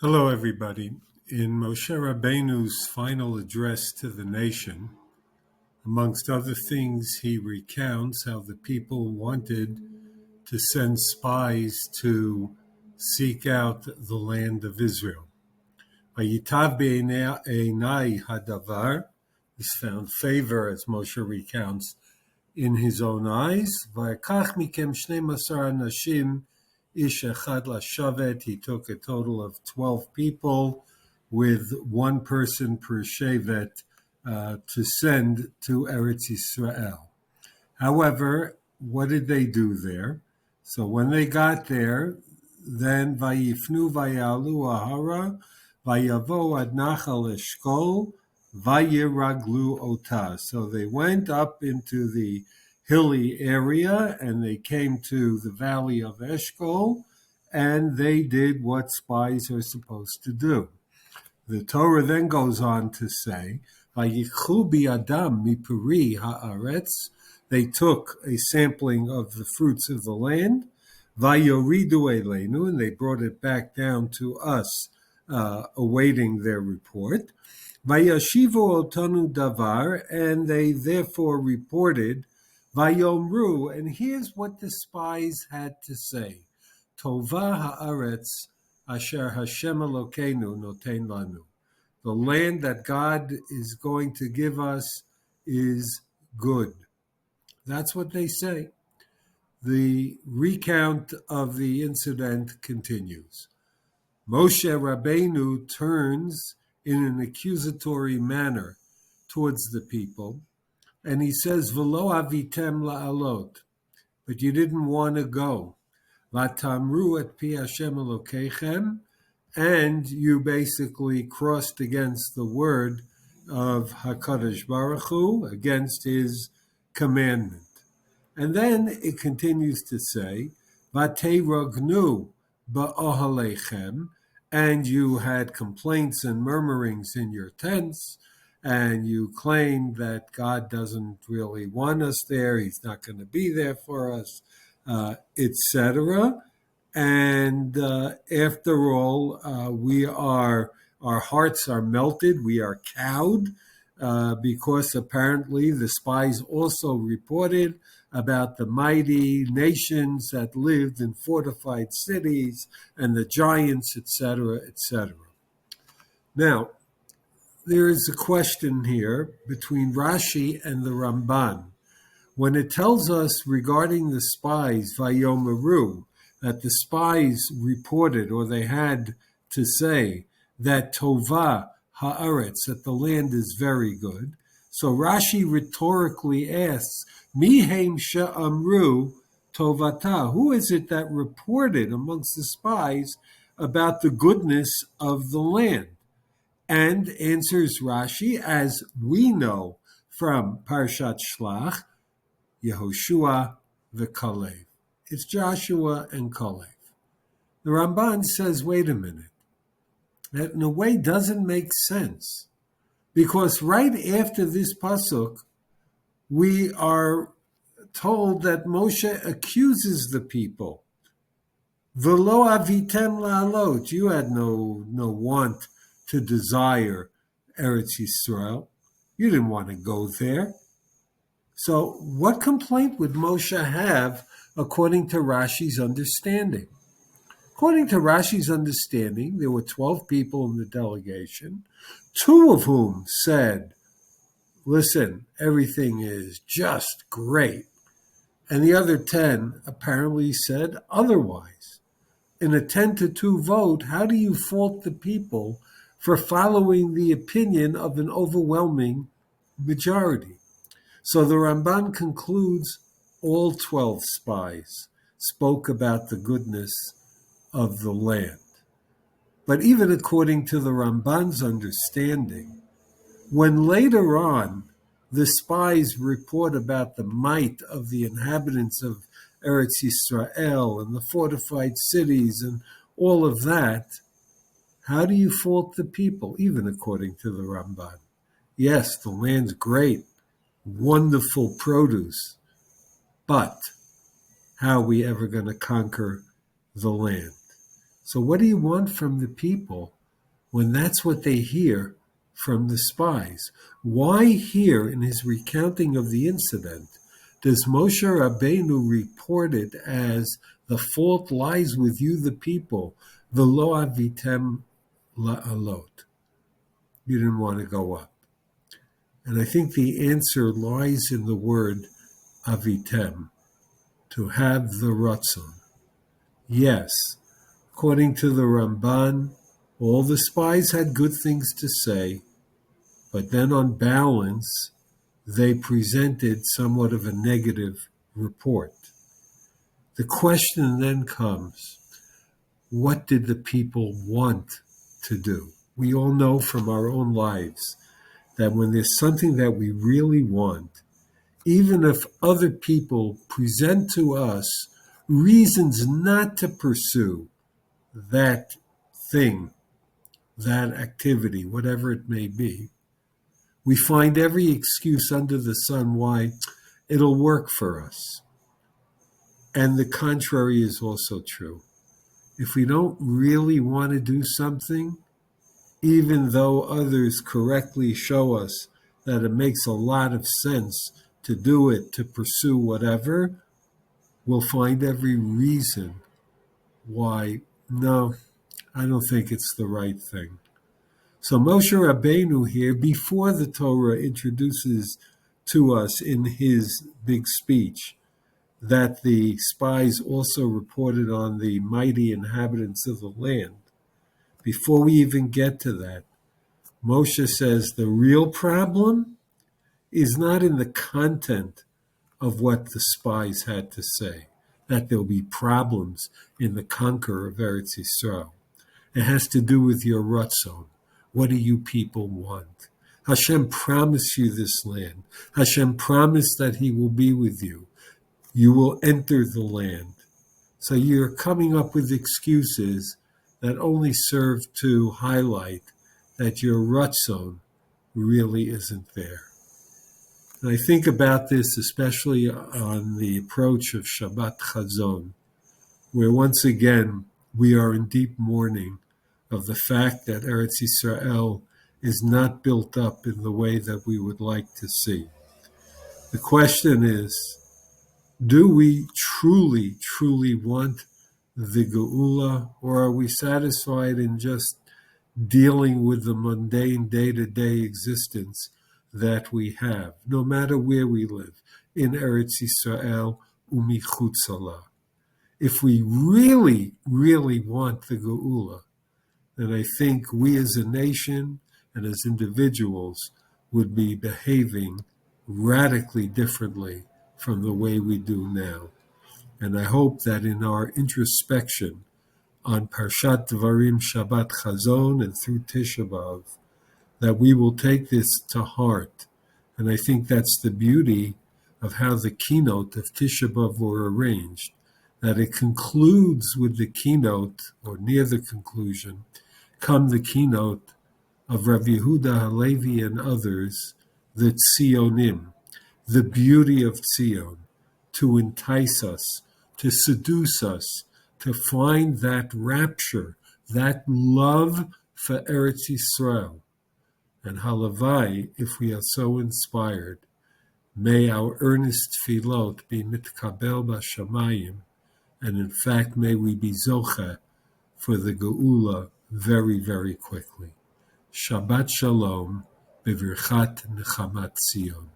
Hello, everybody. In Moshe Rabbeinu's final address to the nation, amongst other things, he recounts how the people wanted to send spies to seek out the land of Israel. Vayitav be'enai hadavar, this found favor, as Moshe recounts, in his own eyes. Vayakach mikem shnei masar anashim ish echad lashavet. He took a total of 12 people with one person per shevet to send to Eretz Yisrael. However, what did they do there? So when they got there, then vayifnu vayalu ahara vayavo ad nachal eshkol vayiraglu otah. So they went up into the hilly area and they came to the valley of Eshkol and they did what spies are supposed to do. The Torah then goes on to say, Vayikhu bi'adam mipuri ha'aretz. They took a sampling of the fruits of the land, Vayoridu eleinu, and they brought it back down to us, awaiting their report. Vayashivu otanu davar, and they therefore reported, Vayomru, and here's what the spies had to say. Tova ha'aretz asher Hashem Elokeinu noten lanu. The land that God is going to give us is good. That's what they say. The recount of the incident continues. Moshe Rabbeinu turns in an accusatory manner towards the people, and he says, V'lo avitem la'alot, but you didn't want to go. V'tamru et pi Hashem Elokeichem, and you basically crossed against the word of HaKadosh Baruch Hu, against his commandment. And then it continues to say, Vateirognu ba'ohalechem, and you had complaints and murmurings in your tents, and you claimed that God doesn't really want us there, he's not going to be there for us, etc. And after all, our hearts are melted, we are cowed, because apparently the spies also reported about the mighty nations that lived in fortified cities and the giants, etc., etc. Now, there is a question here between Rashi and the Ramban. When it tells us regarding the spies, Vayomeru, that the spies reported, or they had to say, that Tova ha'aretz, that the land is very good. So Rashi rhetorically asks, Mihem she'amru tovata, who is it that reported amongst the spies about the goodness of the land? And answers Rashi, as we know from Parshat Shlach, Yehoshua v'Kalev. It's Joshua and Kalev. The Ramban says, wait a minute. That in a way doesn't make sense. Because right after this pasuk, we are told that Moshe accuses the people. V'lo avitem la'alot. You had no want to desire Eretz Yisrael. You didn't want to go there. So what complaint would Moshe have according to Rashi's understanding? According to Rashi's understanding, there were 12 people in the delegation, 2 of whom said, listen, everything is just great. And the other 10 apparently said otherwise. In a 10-2 vote, how do you fault the people for following the opinion of an overwhelming majority? So the Ramban concludes all 12 spies spoke about the goodness of the land. But even according to the Ramban's understanding, when later on the spies report about the might of the inhabitants of Eretz Yisrael and the fortified cities and all of that, how do you fault the people, even according to the Ramban? Yes, the land's great, wonderful produce, but how are we ever going to conquer the land? So what do you want from the people when that's what they hear from the spies? Why here in his recounting of the incident does Moshe Rabbeinu report it as the fault lies with you, the people, v'lo avitem la'alot? You didn't want to go up. And I think the answer lies in the word avitem, to have the ratzon. Yes, according to the Ramban, all the spies had good things to say, but then on balance, they presented somewhat of a negative report. The question then comes, what did the people want to do? We all know from our own lives that when there's something that we really want, even if other people present to us reasons not to pursue that thing, that activity, whatever it may be, we find every excuse under the sun why it'll work for us. And the contrary is also true. If we don't really want to do something, even though others correctly show us that it makes a lot of sense to do it, to pursue whatever, we'll find every reason why, no, I don't think it's the right thing. So Moshe Rabbeinu here, before the Torah introduces to us in his big speech that the spies also reported on the mighty inhabitants of the land, before we even get to that, Moshe says the real problem is not in the content of what the spies had to say, that there'll be problems in the conquer of Eretz Yisrael. It has to do with your ratzon. What do you people want? Hashem promised you this land. Hashem promised that he will be with you. You will enter the land. So you're coming up with excuses that only serve to highlight that your ratzon really isn't there. And I think about this especially on the approach of Shabbat Chazon, where once again we are in deep mourning of the fact that Eretz Yisrael is not built up in the way that we would like to see. The question is, do we truly, truly want the Geula, or are we satisfied in just dealing with the mundane day-to-day existence that we have, no matter where we live, in Eretz Yisrael u'michutzala? If we really, really want the Geula, then I think we as a nation and as individuals would be behaving radically differently from the way we do now. And I hope that in our introspection on Parshat Devarim Shabbat Chazon and through Tisha B'Av, that we will take this to heart. And I think that's the beauty of how the keynote of Tisha B'Av were arranged, that it concludes with the keynote, or near the conclusion, come the keynote of Rav Yehuda Halevi and others, the Tzionim, the beauty of Tzion, to entice us, to seduce us, to find that rapture, that love for Eretz Yisrael. And halavai, if we are so inspired, may our earnest tefillot be mitkabel b'shamayim, and in fact may we be zocha for the geula very, very quickly. Shabbat Shalom, Bevirchat Nechamat Tzion.